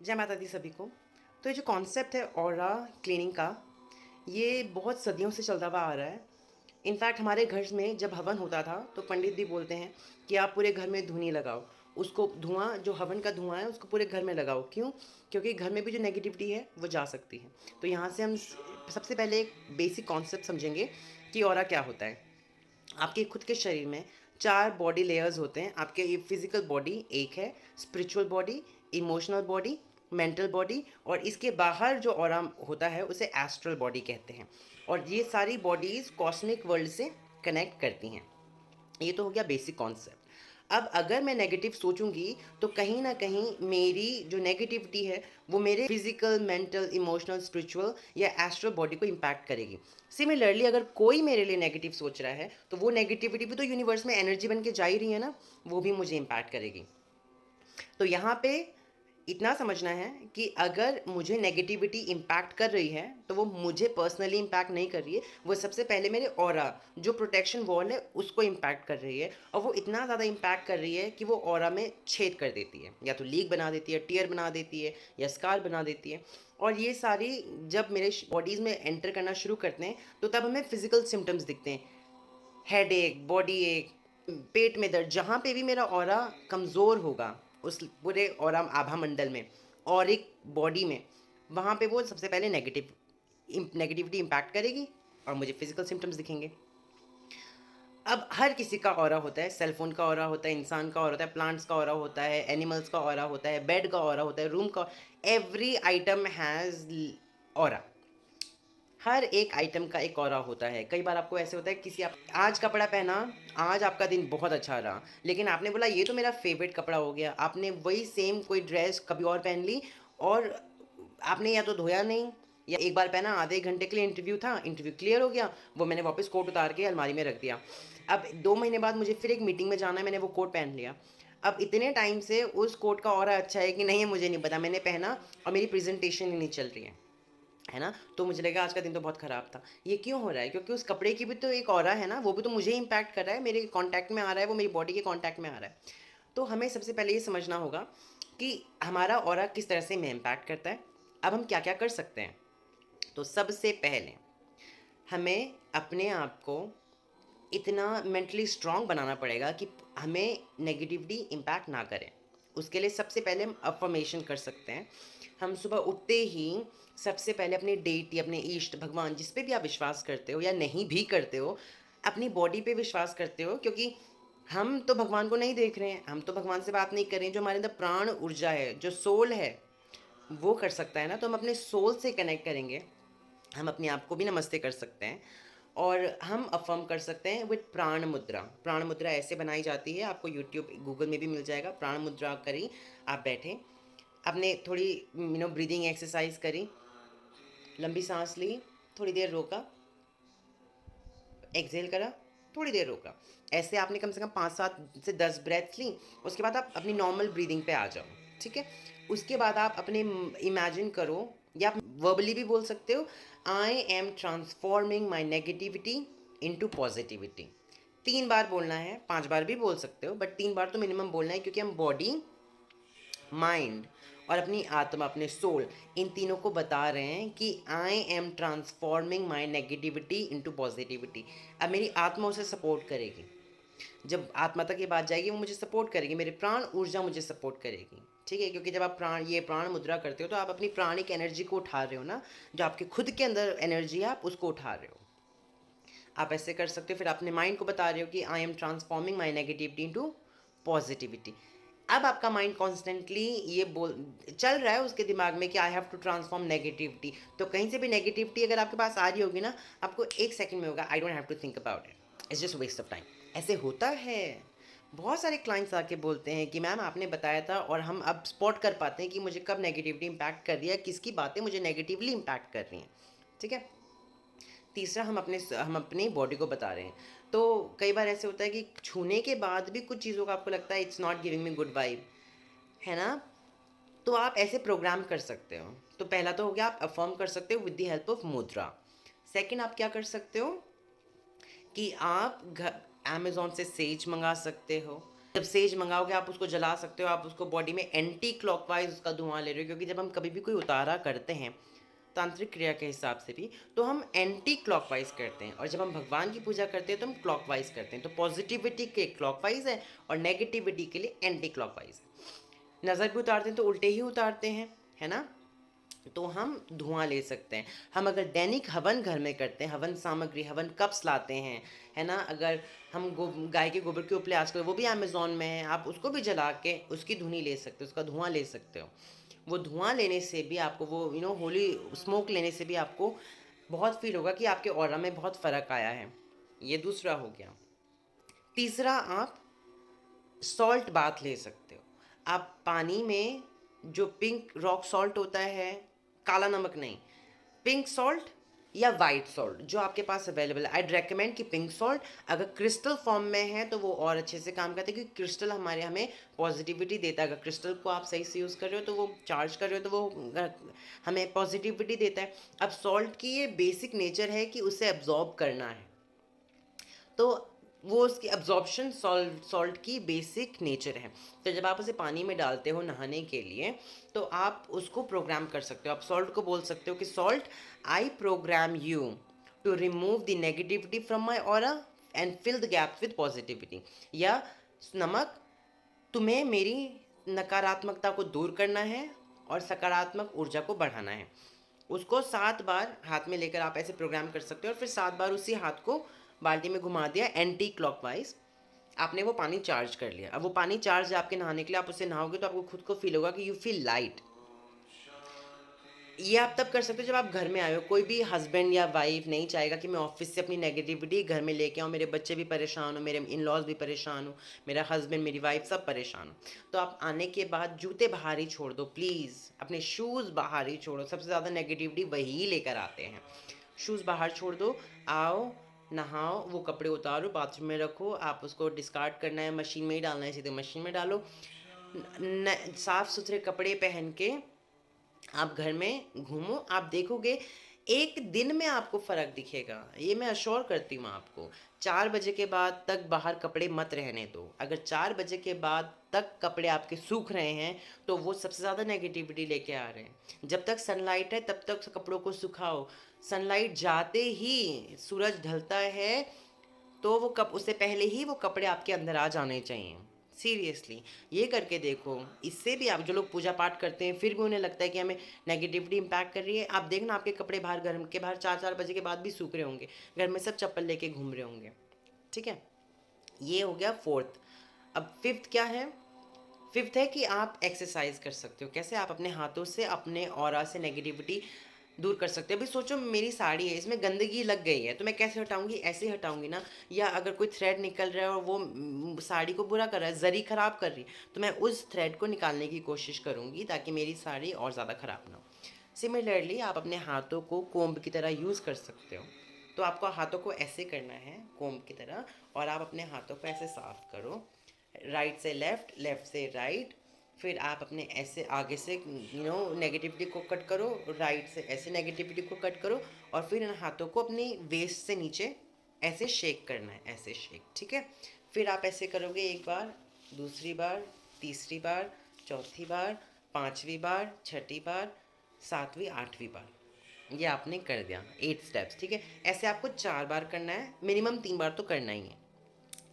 जय माता दी सभी को। तो ये जो कॉन्सेप्ट है ऑरा क्लीनिंग का, ये बहुत सदियों से चलता हुआ आ रहा है। इनफैक्ट हमारे घर में जब हवन होता था तो पंडित भी बोलते हैं कि आप पूरे घर में धुनी लगाओ, उसको धुआं जो हवन का धुआं है उसको पूरे घर में लगाओ। क्यों? क्योंकि घर में भी जो नेगेटिविटी है वो जा सकती है। तो यहाँ से हम सबसे पहले एक बेसिक कॉन्सेप्ट समझेंगे कि ऑरा क्या होता है। आपके खुद के शरीर में 4 बॉडी लेयर्स होते हैं। आपके ये फिजिकल बॉडी एक है, spiritual body, emotional body, mental body, और इसके बाहर जो ऑरा होता है उसे एस्ट्रल बॉडी कहते हैं। और ये सारी बॉडीज़ कॉस्मिक वर्ल्ड से कनेक्ट करती हैं। ये तो हो गया बेसिक कॉन्सेप्ट। अब अगर मैं नेगेटिव सोचूंगी तो कहीं ना कहीं मेरी जो नेगेटिविटी है वो मेरे फिजिकल, मेंटल, इमोशनल, स्पिरिचुअल या एस्ट्रल बॉडी को इम्पैक्ट करेगी। सिमिलरली अगर कोई मेरे लिए नेगेटिव सोच रहा है तो वो नेगेटिविटी भी तो यूनिवर्स में एनर्जी बन के जा ही रही है ना, वो भी मुझे इम्पैक्ट करेगी। तो यहाँ पे इतना समझना है कि अगर मुझे नेगेटिविटी इम्पैक्ट कर रही है तो वो मुझे पर्सनली इम्पैक्ट नहीं कर रही है, वो सबसे पहले मेरे ऑरा जो प्रोटेक्शन वॉल है उसको इम्पैक्ट कर रही है। और वो इतना ज़्यादा इम्पैक्ट कर रही है कि वो ऑरा में छेद कर देती है, या तो लीक बना देती है, टीयर बना देती है, या स्कार बना देती है। और ये सारी जब मेरे बॉडीज़ में एंटर करना शुरू करते हैं तो तब हमें फिजिकल सिम्टम्स दिखते हैं। हेड एक, बॉडी एक, पेट में दर्द, जहाँ पे भी मेरा ऑरा कमज़ोर होगा उस पूरे ऑरा आभा मंडल में और एक बॉडी में, वहाँ पे वो सबसे पहले नेगेटिविटी इम्पैक्ट करेगी और मुझे फिजिकल सिम्टम्स दिखेंगे। अब हर किसी का ऑरा होता है, सेलफोन का ऑरा होता है, इंसान का ऑरा होता है, प्लांट्स का ऑरा होता है, एनिमल्स का ऑरा होता है, बेड का ऑरा होता है, रूम का, एवरी आइटम हैज़ ऑरा। हर एक आइटम का एक ऑरा होता है। कई बार आपको ऐसे होता है किसी आप आज कपड़ा पहना, आज आपका दिन बहुत अच्छा रहा, लेकिन आपने बोला ये तो मेरा फेवरेट कपड़ा हो गया, आपने वही सेम कोई ड्रेस कभी और पहन ली और आपने या तो धोया नहीं, या एक बार पहना, आधे एक घंटे के लिए इंटरव्यू था, इंटरव्यू क्लियर हो गया, वो मैंने वापस कोट उतार के अलमारी में रख दिया। अब 2 महीने बाद मुझे फिर एक मीटिंग में जाना है, मैंने वो कोट पहन लिया। अब इतने टाइम से उस कोट का ऑरा अच्छा है कि नहीं है मुझे नहीं पता, मैंने पहना और मेरी प्रेजेंटेशन ही नहीं चल रही है ना, तो मुझे लगा आज का दिन तो बहुत ख़राब था। ये क्यों हो रहा है? क्योंकि उस कपड़े की भी तो एक ऑरा है ना, वो भी तो मुझे इम्पैक्ट कर रहा है, मेरे कांटेक्ट में आ रहा है, वो मेरी बॉडी के कांटेक्ट में आ रहा है। तो हमें सबसे पहले ये समझना होगा कि हमारा ऑरा किस तरह से हमें इम्पैक्ट करता है। अब हम क्या क्या कर सकते हैं। तो सबसे पहले हमें अपने आप को इतना मेंटली स्ट्रांग बनाना पड़ेगा कि हमें नेगेटिविटी इम्पैक्ट ना करें। उसके लिए सबसे पहले हम अफर्मेशन कर सकते हैं। हम सुबह उठते ही सबसे पहले अपने डेटी, अपने इष्ट भगवान, जिस पे भी आप विश्वास करते हो या नहीं भी करते हो, अपनी बॉडी पे विश्वास करते हो, क्योंकि हम तो भगवान को नहीं देख रहे हैं, हम तो भगवान से बात नहीं कर रहे हैं। जो हमारे अंदर प्राण ऊर्जा है, जो सोल है, वो कर सकता है ना। तो हम अपने सोल से कनेक्ट करेंगे, हम अपने आप को भी नमस्ते कर सकते हैं। और हम अफर्म कर सकते हैं विद प्राण मुद्रा। प्राण मुद्रा ऐसे बनाई जाती है, आपको यूट्यूब गूगल में भी मिल जाएगा। प्राण मुद्रा करी, आप बैठे, आपने थोड़ी ब्रीदिंग एक्सरसाइज करी, लंबी सांस ली, थोड़ी देर रोका, एक्सेल करा, थोड़ी देर रोका। ऐसे आपने कम से कम 5-7 से 10 ब्रेथ्स ली। उसके बाद आप अपनी नॉर्मल ब्रीदिंग पे आ जाओ, ठीक है। उसके बाद आप अपने इमेजिन करो, या आप वर्बली भी बोल सकते हो, I am transforming my negativity into positivity. 3 बार बोलना है, 5 बार भी बोल सकते हो, बट 3 बार तो मिनिमम बोलना है, क्योंकि हम बॉडी, माइंड और अपनी आत्मा, अपने सोल, इन तीनों को बता रहे हैं कि I am transforming my negativity into positivity. अब मेरी आत्मा उसे सपोर्ट करेगी। जब आत्मा तक ये बात जाएगी वो मुझे सपोर्ट करेगी, मेरे प्राण ऊर्जा मुझे सपोर्ट करेगी, ठीक है। क्योंकि जब आप प्राण मुद्रा करते हो तो आप अपनी प्राणिक एनर्जी को उठा रहे हो ना, जो आपके खुद के अंदर एनर्जी है आप उसको उठा रहे हो। आप ऐसे कर सकते हो। फिर अपने माइंड को बता रहे हो कि I am transforming my negativity into positivity. अब आपका माइंड कॉन्स्टेंटली ये बोल चल रहा है उसके दिमाग में कि I have to transform negativity. तो कहीं से भी नेगेटिविटी अगर आपके पास आ रही होगी ना, आपको एक सेकंड में होगा, I don't have to think about it, it's just waste of time. ऐसे होता है। बहुत सारे क्लाइंट्स आके बोलते हैं कि मैम आपने बताया था, और हम अब स्पॉट कर पाते हैं कि मुझे कब नेगेटिविटी इम्पैक्ट कर रही है, किसकी बातें मुझे नेगेटिवली इम्पैक्ट कर रही हैं, ठीक है। तीसरा, हम अपनी बॉडी को बता रहे हैं। तो कई बार ऐसे होता है कि छूने के बाद भी कुछ चीज़ों का आपको लगता है it's not giving me good vibe, है ना। तो आप ऐसे प्रोग्राम कर सकते हो। तो पहला तो हो गया, आप अफर्म कर सकते हो विद द हेल्प ऑफ मुद्रा। सेकंड, आप क्या कर सकते हो कि आप घर अमेज़ोन से सेज मंगा सकते हो, जब सेज मंगाओगे आप उसको जला सकते हो, आप उसको बॉडी में एंटी क्लॉकवाइज उसका धुआं ले रहे हो, क्योंकि जब हम कभी भी कोई उतारा करते हैं तांत्रिक क्रिया के हिसाब से भी, तो हम एंटी क्लॉकवाइज करते हैं, और जब हम भगवान की पूजा करते हैं तो हम क्लॉकवाइज करते हैं। तो पॉजिटिविटी के क्लॉकवाइज है और नेगेटिविटी के लिए एंटी क्लॉकवाइज है। नज़र भी उतारते हैं तो उल्टे ही उतारते हैं, है ना। तो हम धुआं ले सकते हैं। हम अगर दैनिक हवन घर में करते हैं, हवन सामग्री, हवन कप्स लाते हैं, है ना, अगर हम गाय के गोबर के उपले आजकल वो भी अमेज़ोन में है, आप उसको भी जला के उसकी धुनी ले सकते हो, उसका धुआं ले सकते हो। वो धुआं लेने से भी आपको, वो होली स्मोक लेने से भी आपको बहुत फील होगा कि आपके ऑरा में बहुत फ़र्क आया है। ये दूसरा हो गया। तीसरा, आप सॉल्ट बाथ ले सकते हो। आप पानी में जो पिंक रॉक सॉल्ट होता है, काला नमक नहीं, पिंक सॉल्ट या वाइट सॉल्ट जो आपके पास अवेलेबल है, आई रेकमेंड कि पिंक सॉल्ट अगर क्रिस्टल फॉर्म में है तो वो और अच्छे से काम करता है, क्योंकि क्रिस्टल हमें पॉजिटिविटी देता है। अगर क्रिस्टल को आप सही से यूज़ कर रहे हो तो वो चार्ज कर रहे हो तो वो हमें पॉजिटिविटी देता है। अब सॉल्ट की ये बेसिक नेचर है कि उसे एब्जॉर्ब करना है, तो वो उसकी अब्जॉर्प्शन सॉल्ट की बेसिक नेचर है। तो जब आप उसे पानी में डालते हो नहाने के लिए, तो आप उसको प्रोग्राम कर सकते हो। आप सॉल्ट को बोल सकते हो कि salt, I program you to remove the negativity from my aura and fill the gap with positivity. या नमक, तुम्हें मेरी नकारात्मकता को दूर करना है और सकारात्मक ऊर्जा को बढ़ाना है। उसको 7 बार हाथ में लेकर आप ऐसे प्रोग्राम कर सकते हो, और फिर 7 बार उसी हाथ को बाल्टी में घुमा दिया एंटी क्लॉकवाइज, आपने वो पानी चार्ज कर लिया। अब वो पानी चार्ज है आपके नहाने के लिए, आप उससे नहाओगे तो आपको खुद को फील होगा कि यू फील लाइट। ये आप तब कर सकते हो जब आप घर में आए हो। कोई भी हस्बैंड या वाइफ नहीं चाहेगा कि मैं ऑफिस से अपनी नेगेटिविटी घर में लेके आऊँ, मेरे बच्चे भी परेशान हो, मेरे इन लॉज भी परेशान हो, मेरा हस्बैंड, मेरी वाइफ सब परेशान हो। तो आप आने के बाद जूते बाहर ही छोड़ दो प्लीज़, अपने शूज़ बाहर ही छोड़ो। सबसे ज़्यादा नेगेटिविटी वही लेकर आते हैं। शूज़ बाहर छोड़ दो, आओ नहाओ, वो कपड़े उतारो, बाथरूम में रखो, आप उसको डिस्कार्ड करना है, मशीन में ही डालना है, सीधे मशीन में डालो। साफ़ सुथरे कपड़े पहन के आप घर में घूमो, आप देखोगे एक दिन में आपको फ़र्क दिखेगा। ये मैं अश्योर करती हूँ आपको। 4 बजे के बाद तक बाहर कपड़े मत रहने दो। अगर 4 बजे के बाद तक कपड़े आपके सूख रहे हैं तो वो सबसे ज़्यादा नेगेटिविटी लेके आ रहे हैं। जब तक सनलाइट है तब तक कपड़ों को सुखाओ। सनलाइट जाते ही सूरज ढलता है तो वो कप उससे पहले ही वो कपड़े आपके अंदर आ जाने चाहिए। सीरियसली ये करके देखो। इससे भी आप, जो लोग पूजा पाठ करते हैं फिर भी उन्हें लगता है कि हमें नेगेटिविटी इम्पैक्ट कर रही है, आप देखना आपके कपड़े बाहर, घर के बाहर 4-4 बजे के बाद भी सूख रहे होंगे, घर में सब चप्पल लेके घूम रहे होंगे। ठीक है, ये हो गया फोर्थ। अब फिफ्थ क्या है? फिफ्थ है कि आप एक्सरसाइज कर सकते हो। कैसे? आप अपने हाथों से अपने ऑरा से नेगेटिविटी दूर कर सकते हो। अभी सोचो मेरी साड़ी है, इसमें गंदगी लग गई है तो मैं कैसे हटाऊंगी? ऐसे ही हटाऊंगी ना। या अगर कोई थ्रेड निकल रहा है और वो साड़ी को बुरा कर रहा है, जरी खराब कर रही है, तो मैं उस थ्रेड को निकालने की कोशिश करूंगी ताकि मेरी साड़ी और ज़्यादा ख़राब ना हो। सिमिलरली आप अपने हाथों को कोम्ब की तरह यूज़ कर सकते हो। तो आपको हाथों को ऐसे करना है कोम्ब की तरह, और आप अपने हाथों को ऐसे साफ करो, राइट से लेफ़्ट, लेफ़्ट से राइट। फिर आप अपने ऐसे आगे से नेगेटिविटी को कट करो, राइट से ऐसे नेगेटिविटी को कट करो, और फिर इन हाथों को अपनी वेस्ट से नीचे ऐसे शेक करना है, ऐसे शेक। ठीक है, फिर आप ऐसे करोगे एक बार, दूसरी बार, तीसरी बार, चौथी बार, पांचवी बार, छठी बार, सातवीं, आठवीं बार। ये आपने कर दिया 8 स्टेप्स। ठीक है, ऐसे आपको 4 बार करना है, मिनिमम 3 बार तो करना ही है।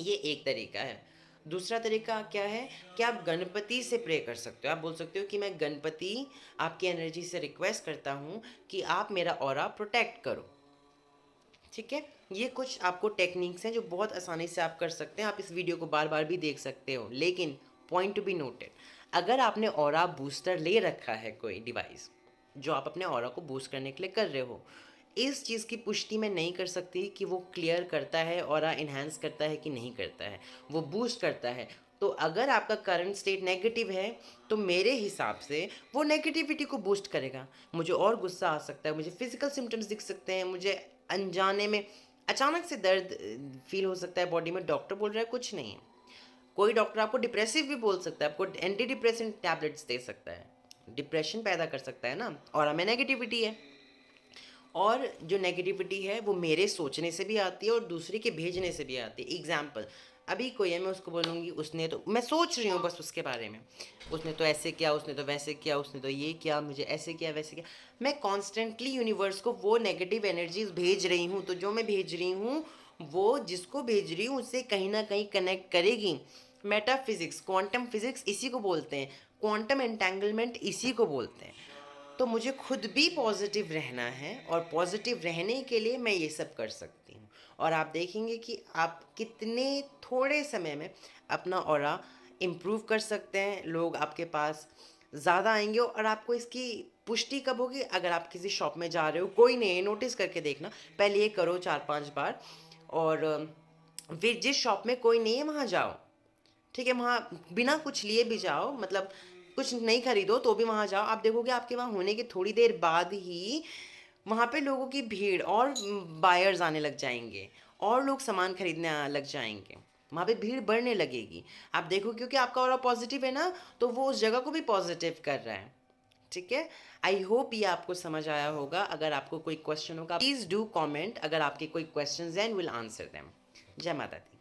ये एक तरीका है। दूसरा तरीका क्या है कि आप गणपति से प्रे कर सकते हो। आप बोल सकते हो कि मैं गणपति, आपकी एनर्जी से रिक्वेस्ट करता हूँ कि आप मेरा ऑरा प्रोटेक्ट करो। ठीक है, ये कुछ आपको टेक्निक्स हैं जो बहुत आसानी से आप कर सकते हैं। आप इस वीडियो को बार बार भी देख सकते हो, लेकिन पॉइंट टू बी नोटेड, अगर आपने ऑरा बूस्टर ले रखा है, कोई डिवाइस जो आप अपने ऑरा को बूस्ट करने के लिए कर रहे हो, इस चीज़ की पुष्टि मैं नहीं कर सकती कि वो क्लियर करता है, ऑरा इन्हांस करता है कि नहीं करता है। वो बूस्ट करता है। तो अगर आपका करंट स्टेट नेगेटिव है तो मेरे हिसाब से वो नेगेटिविटी को बूस्ट करेगा। मुझे और गुस्सा आ सकता है, मुझे फिजिकल सिम्टम्स दिख सकते हैं, मुझे अनजाने में अचानक से दर्द फील हो सकता है बॉडी में। डॉक्टर बोल रहा है कुछ नहीं है। कोई डॉक्टर आपको डिप्रेसिव भी बोल सकता है, आपको एंटी डिप्रेसेंट टैबलेट्स दे सकता है, डिप्रेशन पैदा कर सकता है ना। और हमें नेगेटिविटी है, और जो नेगेटिविटी है वो मेरे सोचने से भी आती है और दूसरे के भेजने से भी आती है। एग्जाम्पल, अभी कोई है, मैं उसको बोलूँगी उसने तो, मैं सोच रही हूँ बस उसके बारे में, उसने तो ऐसे किया, उसने तो वैसे किया, उसने तो ये किया, मुझे ऐसे किया वैसे किया। मैं कॉन्स्टेंटली यूनिवर्स को वो नेगेटिव एनर्जीज भेज रही हूँ, तो जो मैं भेज रही हूँ वो जिसको भेज रही हूँ उससे कहीं ना कहीं कनेक्ट करेगी। मेटाफिजिक्स, क्वांटम फिजिक्स इसी को बोलते हैं, क्वांटम एंटेंगलमेंट इसी को बोलते हैं। तो मुझे खुद भी पॉजिटिव रहना है, और पॉजिटिव रहने के लिए मैं ये सब कर सकती हूँ। और आप देखेंगे कि आप कितने थोड़े समय में अपना ऑरा इम्प्रूव कर सकते हैं, लोग आपके पास ज़्यादा आएंगे। और आपको इसकी पुष्टि कब होगी? अगर आप किसी शॉप में जा रहे हो, कोई नहीं, नोटिस करके देखना, पहले ये करो 4-5 बार, और फिर जिस शॉप में कोई नहीं है वहाँ जाओ, ठीक है, वहाँ बिना कुछ लिए भी जाओ, मतलब कुछ नहीं खरीदो तो भी वहाँ जाओ, आप देखोगे आपके वहाँ होने के थोड़ी देर बाद ही वहाँ पे लोगों की भीड़, और बायर्स आने लग जाएंगे, और लोग सामान खरीदने लग जाएंगे, वहाँ पे भीड़ बढ़ने लगेगी। आप देखो, क्योंकि आपका ऑरा पॉजिटिव है ना, तो वो उस जगह को भी पॉजिटिव कर रहा है। ठीक है, आई होप ये आपको समझ आया होगा। अगर आपको कोई क्वेश्चन होगा प्लीज़ डू कमेंट, अगर आपके कोई क्वेश्चंस हैं विल आंसर देम। जय माता दी।